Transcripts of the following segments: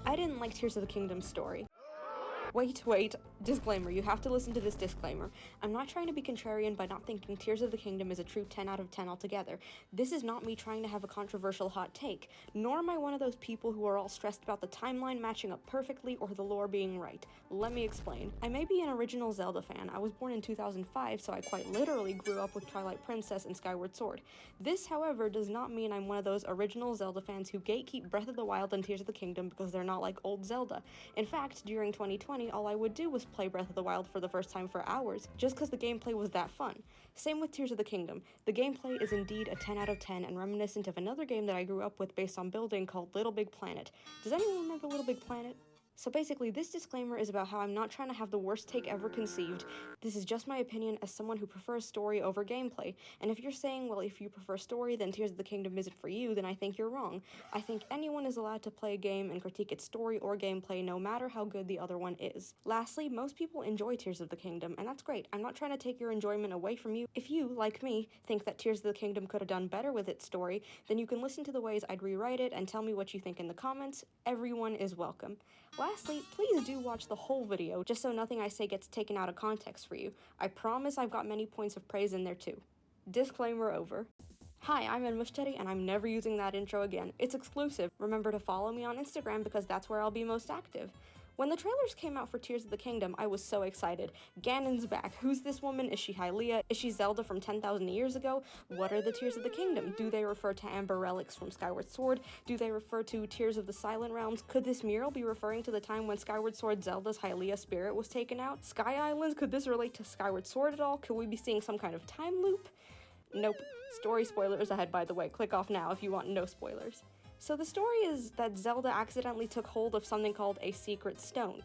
I didn't like Tears of the Kingdom's story. Wait, disclaimer, you have to listen to this disclaimer. I'm not trying to be contrarian by not thinking Tears of the Kingdom is a true 10 out of 10 altogether. This is not me trying to have a controversial hot take, nor am I one of those people who are all stressed about the timeline matching up perfectly or the lore being right. Let me explain. I may be an original Zelda fan. I was born in 2005, so I quite literally grew up with Twilight Princess and Skyward Sword. This, however, does not mean I'm one of those original Zelda fans who gatekeep Breath of the Wild and Tears of the Kingdom because they're not like old Zelda. In fact, during 2020, all I would do was play Breath of the Wild for the first time for hours, just because the gameplay was that fun. Same with Tears of the Kingdom. The gameplay is indeed a 10 out of 10 and reminiscent of another game that I grew up with based on building called Little Big Planet. Does anyone remember Little Big Planet? So basically, this disclaimer is about how I'm not trying to have the worst take ever conceived. This is just my opinion as someone who prefers story over gameplay. And if you're saying, well, if you prefer story, then Tears of the Kingdom isn't for you, then I think you're wrong. I think anyone is allowed to play a game and critique its story or gameplay no matter how good the other one is. Lastly, most people enjoy Tears of the Kingdom, and that's great. I'm not trying to take your enjoyment away from you. If you, like me, think that Tears of the Kingdom could have done better with its story, then you can listen to the ways I'd rewrite it and tell me what you think in the comments. Everyone is welcome. Lastly, please do watch the whole video, just so nothing I say gets taken out of context for you. I promise I've got many points of praise in there too. Disclaimer over. Hi, I'm Mushteri, and I'm never using that intro again. It's exclusive. Remember to follow me on Instagram because that's where I'll be most active. When the trailers came out for Tears of the Kingdom, I was so excited. Ganon's back. Who's this woman? Is she Hylia? Is she Zelda from 10,000 years ago? What are the Tears of the Kingdom? Do they refer to Amber relics from Skyward Sword? Do they refer to Tears of the Silent Realms? Could this mural be referring to the time when Skyward Sword Zelda's Hylia spirit was taken out? Sky Islands? Could this relate to Skyward Sword at all? Could we be seeing some kind of time loop? Nope. Story spoilers ahead, by the way. Click off now if you want no spoilers. So the story is that Zelda accidentally took hold of something called a secret stone.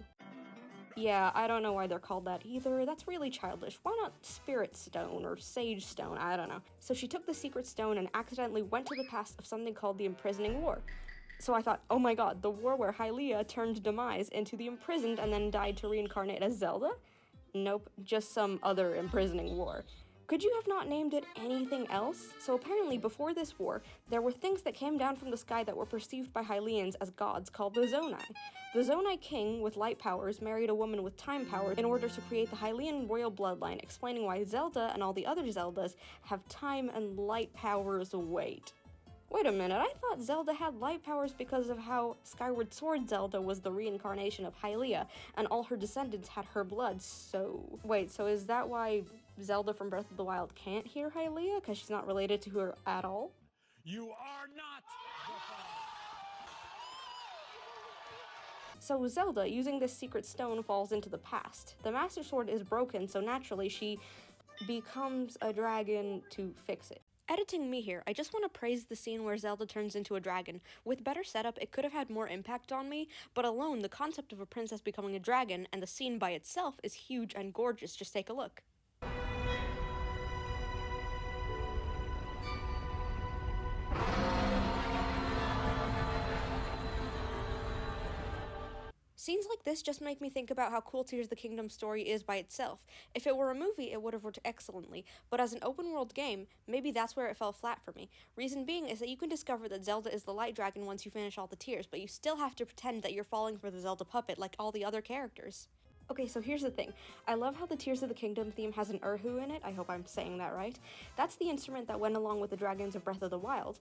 Yeah, I don't know why they're called that either. That's really childish. Why not Spirit Stone or Sage Stone? I don't know. So she took the secret stone and accidentally went to the past of something called the Imprisoning War. So I thought, oh my god, the war where Hylia turned Demise into the imprisoned and then died to reincarnate as Zelda? Nope, just some other imprisoning war. Could you have not named it anything else? So apparently before this war, there were things that came down from the sky that were perceived by Hylians as gods called the Zonai. The Zonai king with light powers married a woman with time power in order to create the Hylian royal bloodline, explaining why Zelda and all the other Zeldas have time and light powers. Wait a minute, I thought Zelda had light powers because of how Skyward Sword Zelda was the reincarnation of Hylia, and all her descendants had her blood, so... Wait, so is that why Zelda from Breath of the Wild can't hear Hylia? Because she's not related to her at all? You are not the So Zelda, using this secret stone, falls into the past. The Master Sword is broken, so naturally she becomes a dragon to fix it. Editing me here, I just want to praise the scene where Zelda turns into a dragon. With better setup, it could have had more impact on me, but alone, the concept of a princess becoming a dragon, and the scene by itself, is huge and gorgeous. Just take a look. Scenes like this just make me think about how cool Tears of the Kingdom story is by itself. If it were a movie, it would have worked excellently, but as an open-world game, maybe that's where it fell flat for me. Reason being is that you can discover that Zelda is the light dragon once you finish all the tears, but you still have to pretend that you're falling for the Zelda puppet like all the other characters. Okay, so here's the thing. I love how the Tears of the Kingdom theme has an erhu in it. I hope I'm saying that right. That's the instrument that went along with the dragons of Breath of the Wild.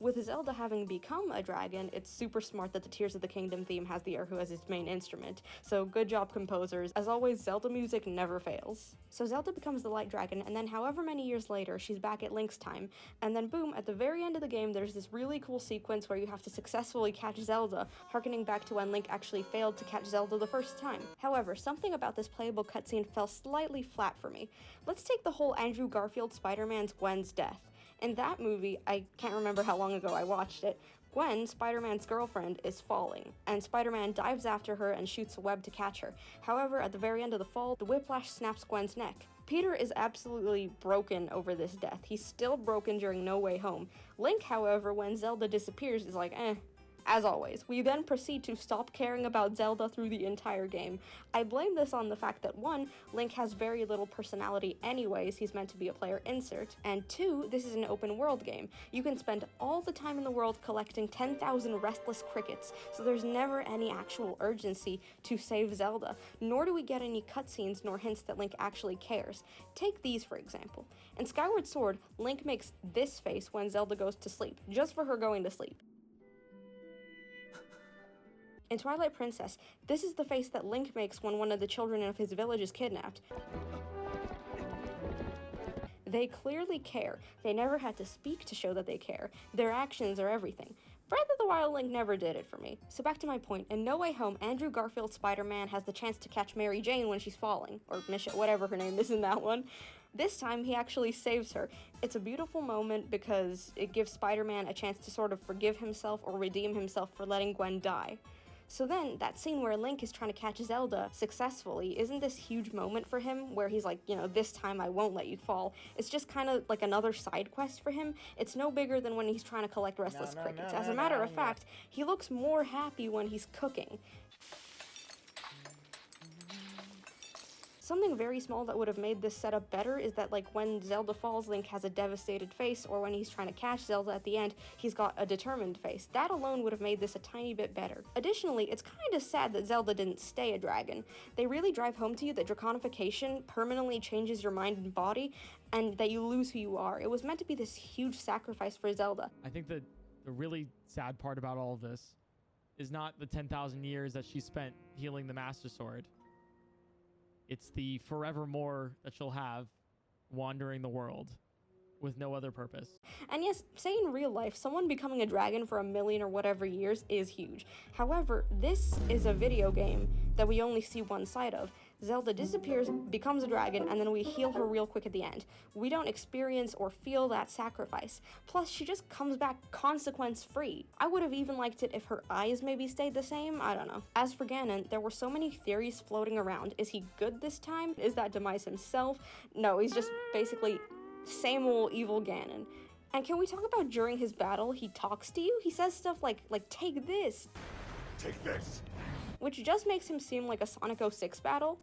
With Zelda having become a dragon, it's super smart that the Tears of the Kingdom theme has the erhu as its main instrument, so good job composers. As always, Zelda music never fails. So Zelda becomes the light dragon, and then however many years later, she's back at Link's time, and then boom, at the very end of the game, there's this really cool sequence where you have to successfully catch Zelda, harkening back to when Link actually failed to catch Zelda the first time. However, something about this playable cutscene fell slightly flat for me. Let's take the whole Andrew Garfield Spider-Man's Gwen's death. In that movie, I can't remember how long ago I watched it, Gwen, Spider-Man's girlfriend, is falling, and Spider-Man dives after her and shoots a web to catch her. However, at the very end of the fall, the whiplash snaps Gwen's neck. Peter is absolutely broken over this death. He's still broken during No Way Home. Link, however, when Zelda disappears, is like, As always, we then proceed to stop caring about Zelda through the entire game. I blame this on the fact that 1, Link has very little personality anyways, he's meant to be a player insert, and 2, this is an open world game. You can spend all the time in the world collecting 10,000 restless crickets, so there's never any actual urgency to save Zelda, nor do we get any cutscenes nor hints that Link actually cares. Take these for example. In Skyward Sword, Link makes this face when Zelda goes to sleep, just for her going to sleep. In Twilight Princess, this is the face that Link makes when one of the children of his village is kidnapped. They clearly care. They never had to speak to show that they care. Their actions are everything. Breath of the Wild Link never did it for me. So back to my point, in No Way Home, Andrew Garfield's Spider-Man has the chance to catch Mary Jane when she's falling, or Misha, whatever her name is in that one. This time, he actually saves her. It's a beautiful moment because it gives Spider-Man a chance to sort of forgive himself or redeem himself for letting Gwen die. So then, that scene where Link is trying to catch Zelda successfully, isn't this huge moment for him, where he's like, you know, this time I won't let you fall? It's just kind of like another side quest for him. It's no bigger than when he's trying to collect restless crickets. As a matter of fact, he looks more happy when he's cooking. Something very small that would have made this setup better is that, like, when Zelda falls, Link has a devastated face, or when he's trying to catch Zelda at the end, he's got a determined face. That alone would have made this a tiny bit better. Additionally, it's kind of sad that Zelda didn't stay a dragon. They really drive home to you that draconification permanently changes your mind and body, and that you lose who you are. It was meant to be this huge sacrifice for Zelda. I think that the really sad part about all of this is not the 10,000 years that she spent healing the Master Sword. It's the forevermore that she'll have wandering the world with no other purpose. And yes, say in real life, someone becoming a dragon for 1,000,000 or whatever years is huge. However, this is a video game that we only see one side of. Zelda disappears, becomes a dragon, and then we heal her real quick at the end. We don't experience or feel that sacrifice. Plus, she just comes back consequence-free. I would have even liked it if her eyes maybe stayed the same, I don't know. As for Ganon, there were so many theories floating around. Is he good this time? Is that Demise himself? No, he's just basically same old evil Ganon. And can we talk about during his battle, he talks to you? He says stuff like take this. Take this! Which just makes him seem like a Sonic 06 battle.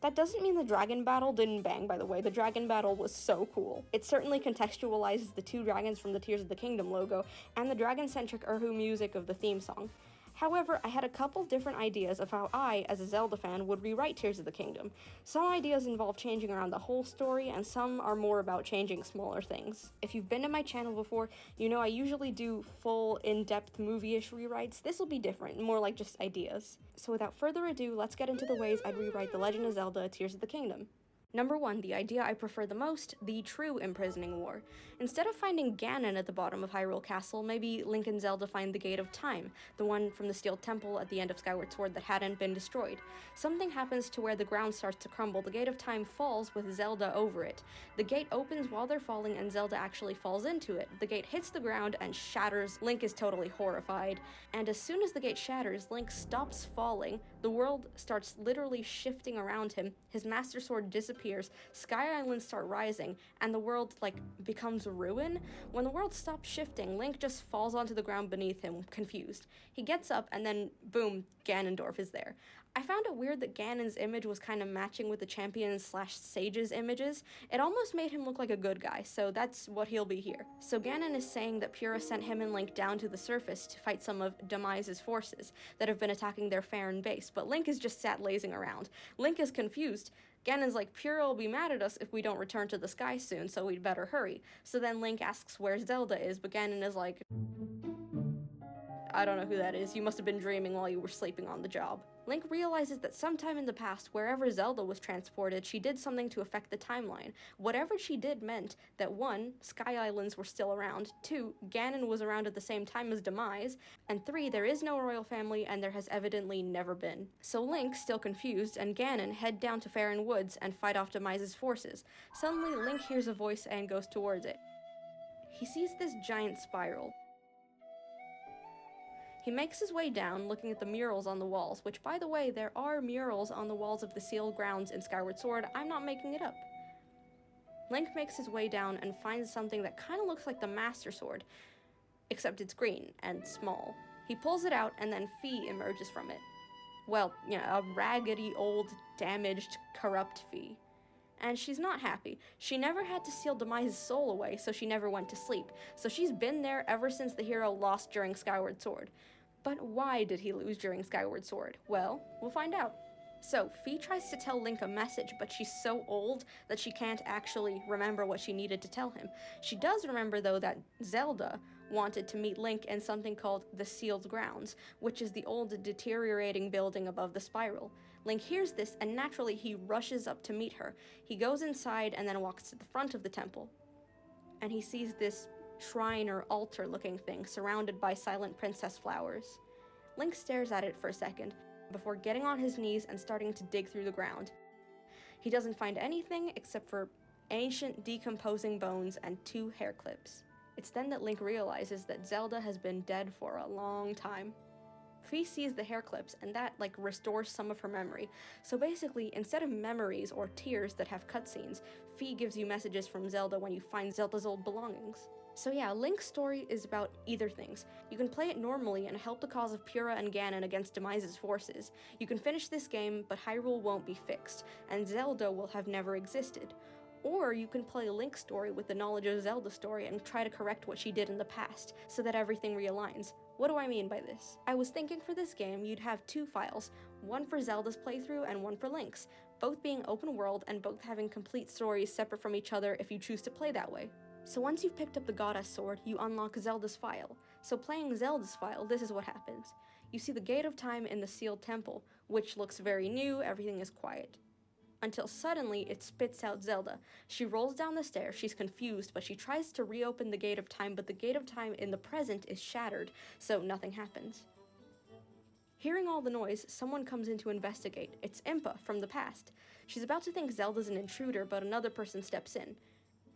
That doesn't mean the dragon battle didn't bang, by the way. The dragon battle was so cool. It certainly contextualizes the 2 dragons from the Tears of the Kingdom logo, and the dragon-centric Erhu music of the theme song. However, I had a couple different ideas of how I, as a Zelda fan, would rewrite Tears of the Kingdom. Some ideas involve changing around the whole story, and some are more about changing smaller things. If you've been to my channel before, you know I usually do full, in-depth movie-ish rewrites. This will be different, more like just ideas. So without further ado, let's get into the ways I'd rewrite The Legend of Zelda Tears of the Kingdom. Number 1, the idea I prefer the most, the true Imprisoning War. Instead of finding Ganon at the bottom of Hyrule Castle, maybe Link and Zelda find the Gate of Time, the one from the Steel Temple at the end of Skyward Sword that hadn't been destroyed. Something happens to where the ground starts to crumble, the Gate of Time falls with Zelda over it. The gate opens while they're falling and Zelda actually falls into it. The gate hits the ground and shatters. Link is totally horrified. And as soon as the gate shatters, Link stops falling, the world starts literally shifting around him, his Master Sword disappears, Sky Islands start rising, and the world, becomes a ruin. When the world stops shifting, Link just falls onto the ground beneath him, confused. He gets up, and then, boom, Ganondorf is there. I found it weird that Ganon's image was kind of matching with the champion/sage's images. It almost made him look like a good guy, so that's what he'll be here. So Ganon is saying that Pyrrha sent him and Link down to the surface to fight some of Demise's forces that have been attacking their Faron base, but Link is just sat lazing around. Link is confused. Ganon's like, Pyrrha will be mad at us if we don't return to the sky soon, so we'd better hurry. So then Link asks where Zelda is, but Ganon is like, I don't know who that is. You must have been dreaming while you were sleeping on the job. Link realizes that sometime in the past, wherever Zelda was transported, she did something to affect the timeline. Whatever she did meant that 1, Sky Islands were still around, 2, Ganon was around at the same time as Demise, and 3, there is no royal family and there has evidently never been. So Link, still confused, and Ganon head down to Faron Woods and fight off Demise's forces. Suddenly, Link hears a voice and goes towards it. He sees this giant spiral. He makes his way down, looking at the murals on the walls, which, by the way, there are murals on the walls of the sealed grounds in Skyward Sword. I'm not making it up. Link makes his way down and finds something that kind of looks like the Master Sword. except it's green and small. He pulls it out and then Fee emerges from it. Well, a raggedy, old, damaged, corrupt Fee. And she's not happy. She never had to seal Demise's soul away, so she never went to sleep. So she's been there ever since the hero lost during Skyward Sword. But why did he lose during Skyward Sword? Well, we'll find out. So, Fee tries to tell Link a message, but she's so old that she can't actually remember what she needed to tell him. She does remember, though, that Zelda wanted to meet Link in something called the Sealed Grounds, which is the old deteriorating building above the spiral. Link hears this, and naturally he rushes up to meet her. He goes inside and then walks to the front of the temple. And he sees this shrine or altar-looking thing surrounded by silent princess flowers. Link stares at it for a second, before getting on his knees and starting to dig through the ground. He doesn't find anything except for ancient decomposing bones and 2 hair clips. It's then that Link realizes that Zelda has been dead for a long time. Fee sees the hair clips, and that, restores some of her memory. So basically, instead of memories or tears that have cutscenes, Fee gives you messages from Zelda when you find Zelda's old belongings. So yeah, Link's story is about either things. You can play it normally and help the cause of Purah and Ganon against Demise's forces. You can finish this game, but Hyrule won't be fixed, and Zelda will have never existed. Or you can play Link's story with the knowledge of Zelda's story and try to correct what she did in the past, so that everything realigns. What do I mean by this? I was thinking for this game you'd have 2 files, one for Zelda's playthrough and one for Link's, both being open world and both having complete stories separate from each other if you choose to play that way. So once you've picked up the Goddess Sword, you unlock Zelda's file. So playing Zelda's file, this is what happens. You see the Gate of Time in the Sealed Temple, which looks very new, everything is quiet. Until suddenly it spits out Zelda. She rolls down the stairs, she's confused, but she tries to reopen the Gate of Time, but the Gate of Time in the present is shattered, so nothing happens. Hearing all the noise, someone comes in to investigate. It's Impa from the past. She's about to think Zelda's an intruder, but another person steps in.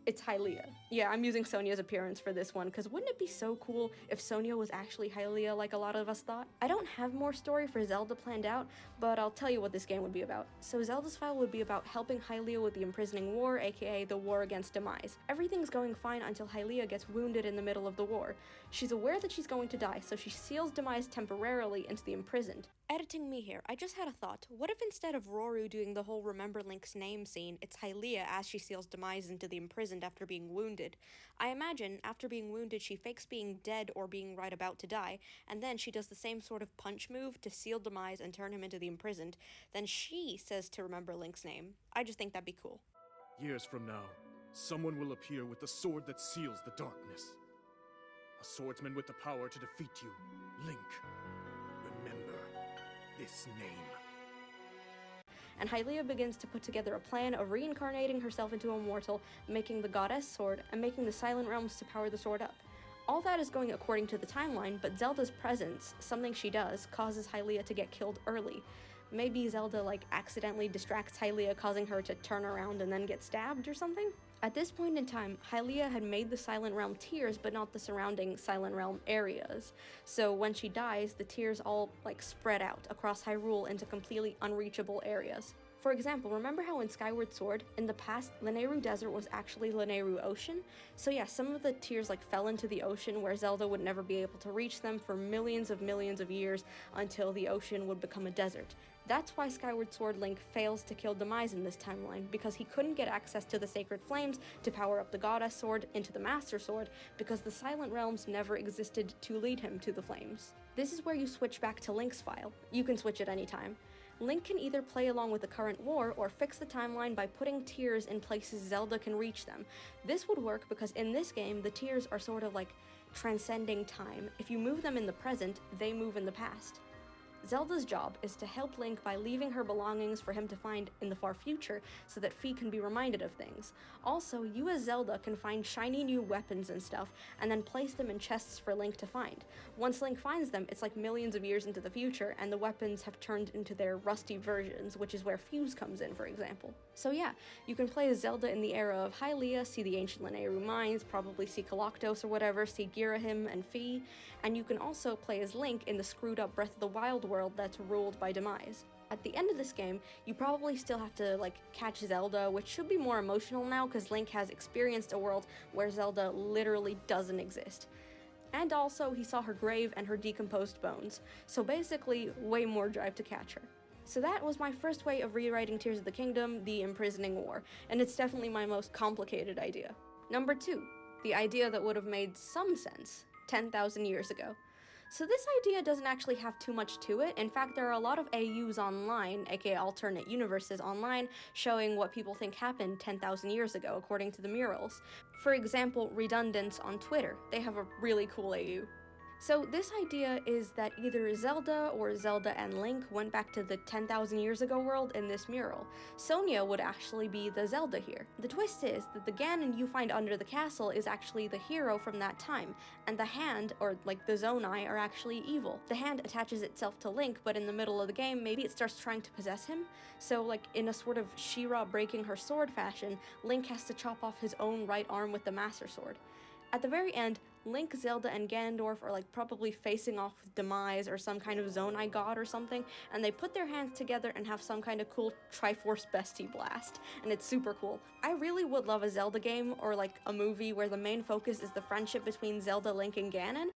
It's Hylia. Yeah, I'm using Sonia's appearance for this one, because wouldn't it be so cool if Sonia was actually Hylia like a lot of us thought? I don't have more story for Zelda planned out, but I'll tell you what this game would be about. So Zelda's file would be about helping Hylia with the Imprisoning War, aka the war against Demise. Everything's going fine until Hylia gets wounded in the middle of the war. She's aware that she's going to die, so she seals Demise temporarily into the imprisoned. Editing me here, I just had a thought. What if instead of Roru doing the whole Remember Link's name scene, it's Hylia as she seals Demise into the imprisoned after being wounded? I imagine, after being wounded, she fakes being dead or being right about to die, and then she does the same sort of punch move to seal Demise and turn him into the imprisoned. Then she says to remember Link's name. I just think that'd be cool. Years from now, someone will appear with the sword that seals the darkness. A swordsman with the power to defeat you, Link. Remember this name. And Hylia begins to put together a plan of reincarnating herself into a mortal, making the Goddess Sword, and making the Silent Realms to power the sword up. All that is going according to the timeline, but Zelda's presence, something she does, causes Hylia to get killed early. Maybe Zelda, accidentally distracts Hylia, causing her to turn around and then get stabbed or something? At this point in time, Hylia had made the Silent Realm tears, but not the surrounding Silent Realm areas. So when she dies, the tears all, spread out across Hyrule into completely unreachable areas. For example, remember how in Skyward Sword, in the past, Lanayru Desert was actually Lanayru Ocean? So yeah, some of the tears, fell into the ocean where Zelda would never be able to reach them for millions of years until the ocean would become a desert. That's why Skyward Sword Link fails to kill Demise in this timeline, because he couldn't get access to the Sacred Flames to power up the Goddess Sword into the Master Sword, because the Silent Realms never existed to lead him to the flames. This is where you switch back to Link's file. You can switch at any time. Link can either play along with the current war or fix the timeline by putting tears in places Zelda can reach them. This would work because in this game, the tears are sort of transcending time. If you move them in the present, they move in the past. Zelda's job is to help Link by leaving her belongings for him to find in the far future so that Fee can be reminded of things. Also, you as Zelda can find shiny new weapons and stuff and then place them in chests for Link to find. Once Link finds them, it's millions of years into the future and the weapons have turned into their rusty versions, which is where Fuse comes in, for example. So yeah, you can play as Zelda in the era of Hylia, see the ancient Lanayru mines, probably see Galactos or whatever, see Girahim and Fee, and you can also play as Link in the screwed up Breath of the Wild world that's ruled by Demise. At the end of this game, you probably still have to catch Zelda, which should be more emotional now because Link has experienced a world where Zelda literally doesn't exist. And also, he saw her grave and her decomposed bones. So basically, way more drive to catch her. So that was my first way of rewriting Tears of the Kingdom, the Imprisoning War, and it's definitely my most complicated idea. Number 2, the idea that would have made some sense 10,000 years ago. So this idea doesn't actually have too much to it. In fact, there are a lot of AUs online, aka alternate universes online, showing what people think happened 10,000 years ago, according to the murals. For example, Redundance on Twitter. They have a really cool AU. So this idea is that either Zelda or Zelda and Link went back to the 10,000 years ago world in this mural. Sonia would actually be the Zelda here. The twist is that the Ganon you find under the castle is actually the hero from that time, and the hand, or like the Zonai, are actually evil. The hand attaches itself to Link, but in the middle of the game, maybe it starts trying to possess him. So like in a sort of She-Ra breaking her sword fashion, Link has to chop off his own right arm with the Master Sword. At the very end, Link, Zelda, and Ganondorf are like probably facing off with Demise or some kind of Zonai god or something, and they put their hands together and have some kind of cool Triforce bestie blast, and it's super cool. I really would love a Zelda game or like a movie where the main focus is the friendship between Zelda, Link, and Ganon.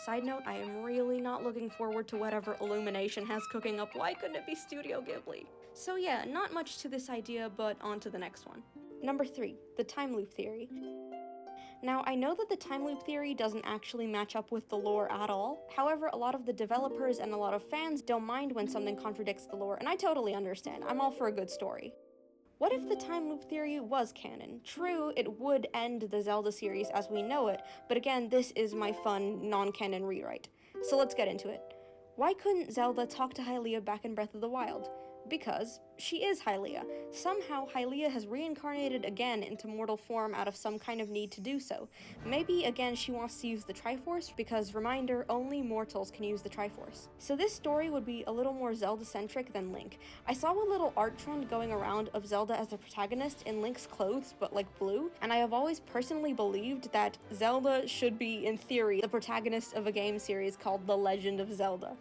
Side note, I am really not looking forward to whatever Illumination has cooking up. Why couldn't it be Studio Ghibli? So yeah, not much to this idea, but on to the next one. Number 3, the time loop theory. Now, I know that the time loop theory doesn't actually match up with the lore at all. However, a lot of the developers and a lot of fans don't mind when something contradicts the lore, and I totally understand. I'm all for a good story. What if the time loop theory was canon? True, it would end the Zelda series as we know it, but again, this is my fun, non-canon rewrite. So let's get into it. Why couldn't Zelda talk to Hylia back in Breath of the Wild? Because she is Hylia. Somehow, Hylia has reincarnated again into mortal form out of some kind of need to do so. Maybe, again, she wants to use the Triforce, because, reminder, only mortals can use the Triforce. So this story would be a little more Zelda-centric than Link. I saw a little art trend going around of Zelda as the protagonist in Link's clothes, but like blue, and I have always personally believed that Zelda should be, in theory, the protagonist of a game series called The Legend of Zelda.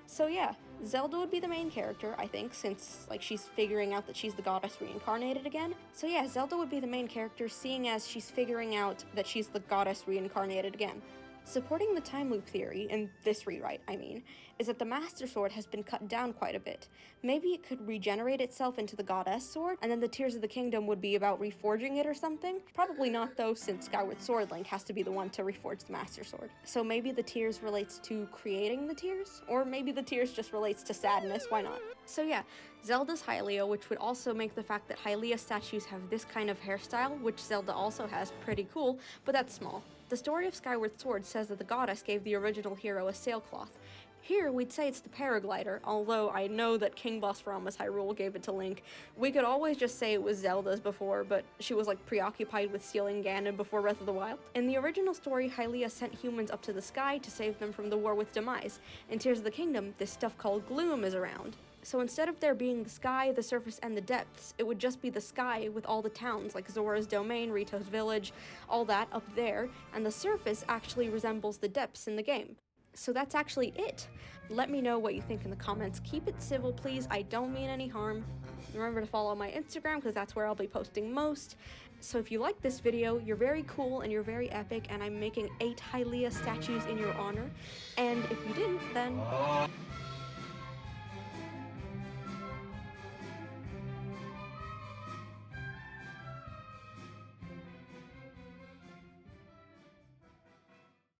So yeah, Zelda would be the main character, I think, since, like, she's figuring out that she's the goddess reincarnated again. So yeah, Zelda would be the main character, seeing as she's figuring out that she's the goddess reincarnated again. Supporting the time loop theory, in this rewrite, I mean, is that the Master Sword has been cut down quite a bit. Maybe it could regenerate itself into the Goddess Sword, and then the Tears of the Kingdom would be about reforging it or something? Probably not though, since Skyward Sword Link has to be the one to reforge the Master Sword. So maybe the Tears relates to creating the Tears? Or maybe the Tears just relates to sadness, why not? So yeah, Zelda's Hylia, which would also make the fact that Hylia statues have this kind of hairstyle, which Zelda also has, pretty cool, but that's small. The story of Skyward Sword says that the goddess gave the original hero a sailcloth. Here, we'd say it's the paraglider, although I know that King Boss Rama's Hyrule gave it to Link. We could always just say it was Zelda's before, but she was like preoccupied with stealing Ganon before Breath of the Wild. In the original story, Hylia sent humans up to the sky to save them from the war with Demise. In Tears of the Kingdom, this stuff called gloom is around. So instead of there being the sky, the surface, and the depths, it would just be the sky with all the towns, like Zora's Domain, Rito's Village, all that up there, and the surface actually resembles the depths in the game. So that's actually it. Let me know what you think in the comments. Keep it civil, please. I don't mean any harm. Remember to follow my Instagram, because that's where I'll be posting most. So if you like this video, you're very cool and you're very epic, and I'm making 8 Hylia statues in your honor. And if you didn't, then